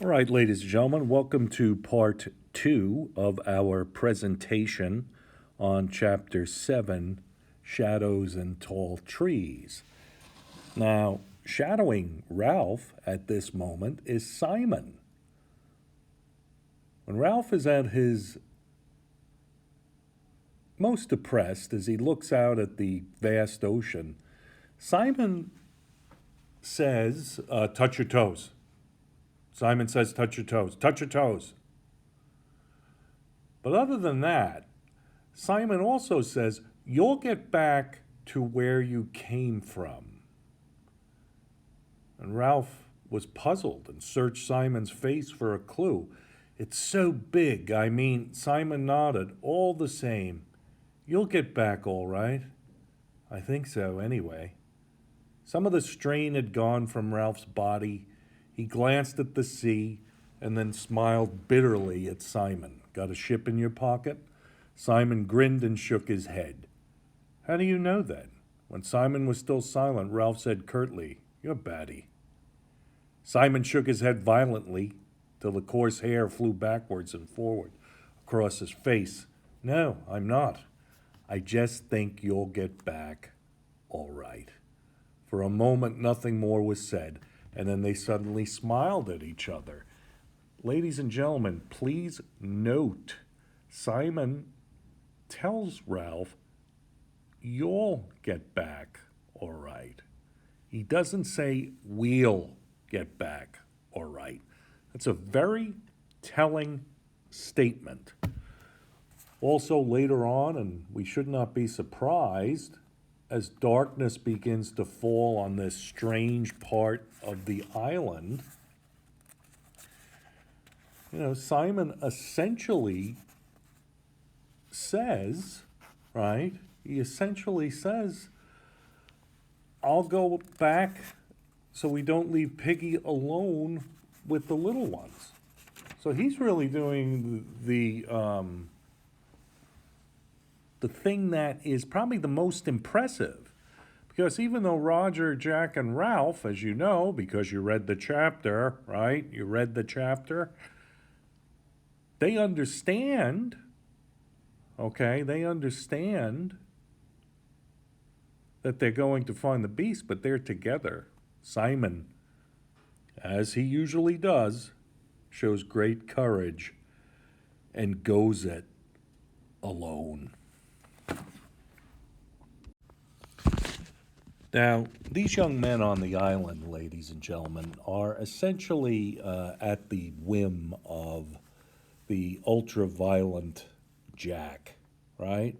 All right, ladies and gentlemen, welcome to part two of our presentation on chapter 7, Shadows and Tall Trees. Now, shadowing Ralph at this moment is Simon. When Ralph is at his most depressed as he looks out at the vast ocean, Simon says, touch your toes. Simon says, touch your toes, touch your toes. But other than that, Simon also says, you'll get back to where you came from. And Ralph was puzzled and searched Simon's face for a clue. It's so big. I mean, Simon nodded. All the same, you'll get back all right. I think so, anyway. Some of the strain had gone from Ralph's body. He glanced at the sea and then smiled bitterly at Simon. Got a ship in your pocket? Simon grinned and shook his head. How do you know that? When Simon was still silent, Ralph said curtly, You're batty. Simon shook his head violently till the coarse hair flew backwards and forward across his face. No, I'm not. I just think you'll get back all right. For a moment, nothing more was said, and then they suddenly smiled at each other. Ladies and gentlemen, please note, Simon tells Ralph, you'll get back all right. He doesn't say, we'll get back all right. That's a very telling statement. Also, later on, and we should not be surprised, as darkness begins to fall on this strange part of the island, Simon essentially says, right? He essentially says, I'll go back so we don't leave Piggy alone with the little ones. So he's really doing the thing that is probably the most impressive. Because even though Roger, Jack, and Ralph, as you know, because you read the chapter, right? You read the chapter. They understand, okay? They understand that they're going to find the beast, but they're together. Simon, as he usually does, shows great courage and goes it alone. Now, these young men on the island, ladies and gentlemen, are essentially at the whim of the ultra-violent Jack, right?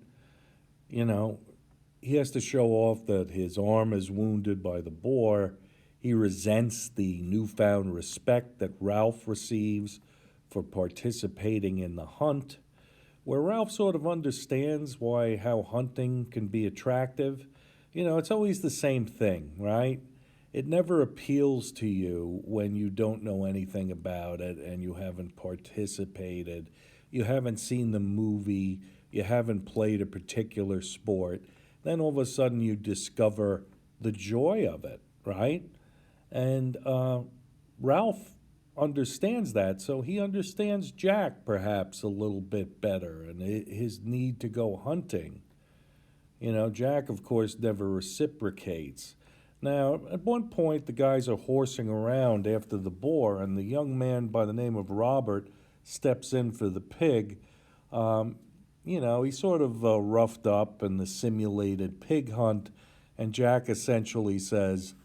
He has to show off that his arm is wounded by the boar. He resents the newfound respect that Ralph receives for participating in the hunt, where Ralph sort of understands how hunting can be attractive. It's always the same thing, right? It never appeals to you when you don't know anything about it and you haven't participated, you haven't seen the movie, you haven't played a particular sport. Then all of a sudden you discover the joy of it, right? And Ralph understands that, so he understands Jack perhaps a little bit better and his need to go hunting. Jack, of course, never reciprocates. Now, at one point, the guys are horsing around after the boar, and the young man by the name of Robert steps in for the pig. He's sort of roughed up in the simulated pig hunt, and Jack essentially says,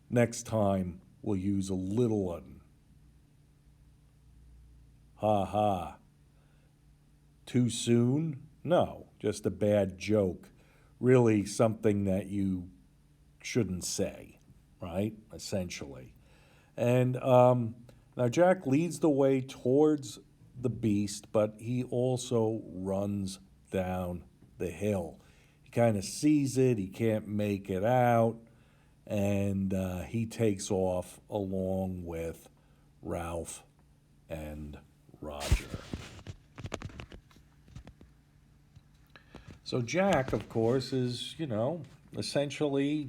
next time, we'll use a little one. Ha ha. Too soon? No, just a bad joke. Really something that you shouldn't say, right? Essentially. And now Jack leads the way towards the beast, but he also runs down the hill. He kind of sees it, he can't make it out, and he takes off along with Ralph and Roger. So Jack, of course, is, essentially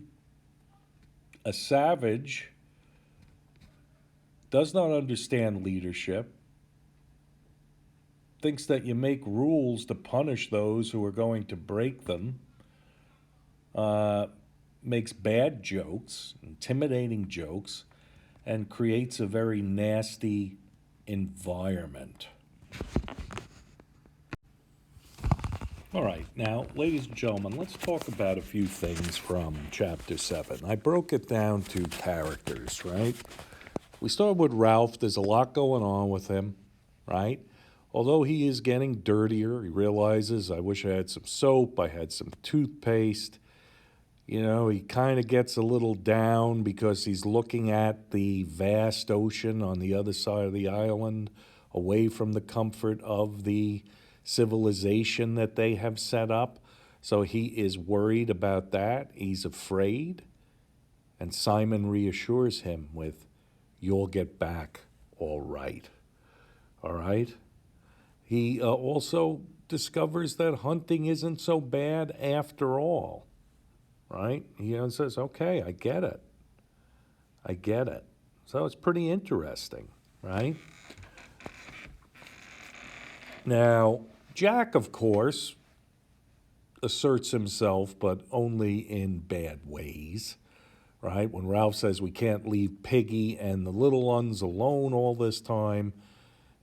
a savage does not understand leadership, thinks that you make rules to punish those who are going to break them, makes bad jokes, intimidating jokes, and creates a very nasty environment. All right, now, ladies and gentlemen, let's talk about a few things from Chapter 7. I broke it down to characters, right? We start with Ralph. There's a lot going on with him, right? Although he is getting dirtier, he realizes, I wish I had some soap, I had some toothpaste. You know, he kind of gets a little down because he's looking at the vast ocean on the other side of the island, away from the comfort of the civilization that they have set up. So he is worried about that. He's afraid. And Simon reassures him with, "You'll get back all right." All right? He also discovers that hunting isn't so bad after all. Right? He says, "Okay, I get it. I get it." So it's pretty interesting, right? Now, Jack, of course, asserts himself, but only in bad ways, right? When Ralph says we can't leave Piggy and the little ones alone all this time,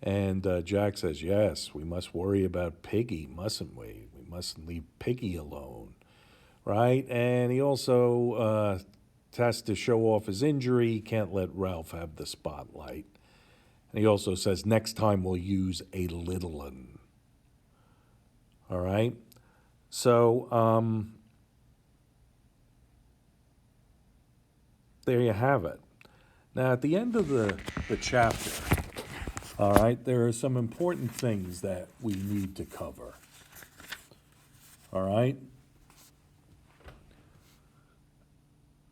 and Jack says, yes, we must worry about Piggy, mustn't we? We mustn't leave Piggy alone, right? And he also has to show off his injury. He can't let Ralph have the spotlight. And he also says, next time we'll use a little one. All right? So, there you have it. Now, at the end of the chapter, all right, there are some important things that we need to cover. All right?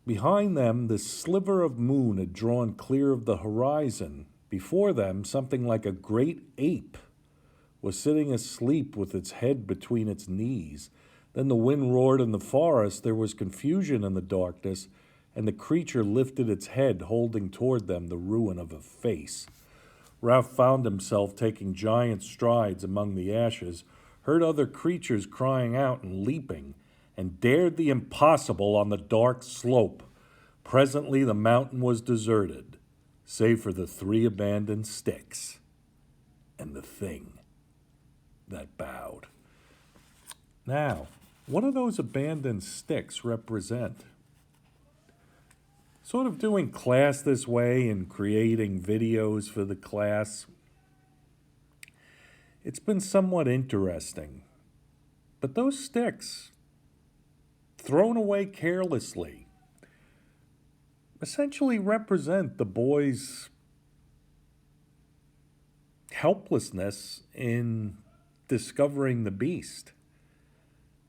Behind them, the sliver of moon had drawn clear of the horizon. Before them, something like a great ape was sitting asleep with its head between its knees. Then the wind roared in the forest, there was confusion in the darkness, and the creature lifted its head, holding toward them the ruin of a face. Ralph found himself taking giant strides among the ashes, heard other creatures crying out and leaping, and dared the impossible on the dark slope. Presently the mountain was deserted, save for the 3 abandoned sticks and the thing that bowed. Now, what do those abandoned sticks represent? Sort of doing class this way and creating videos for the class, it's been somewhat interesting. But those sticks, thrown away carelessly, essentially represent the boys' helplessness in discovering the beast.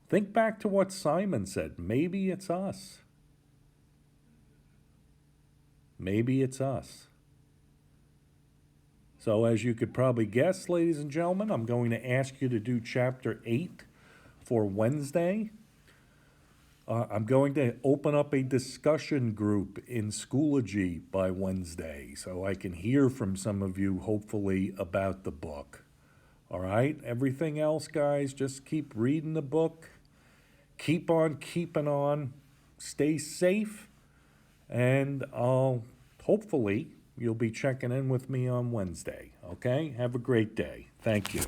Think back to what Simon said. Maybe it's us. Maybe it's us. So as you could probably guess, ladies and gentlemen, I'm going to ask you to do Chapter 8 for Wednesday. I'm going to open up a discussion group in Schoology by Wednesday so I can hear from some of you, hopefully, about the book. All right? Everything else, guys, just keep reading the book. Keep on keeping on. Stay safe. And hopefully you'll be checking in with me on Wednesday. Okay? Have a great day. Thank you.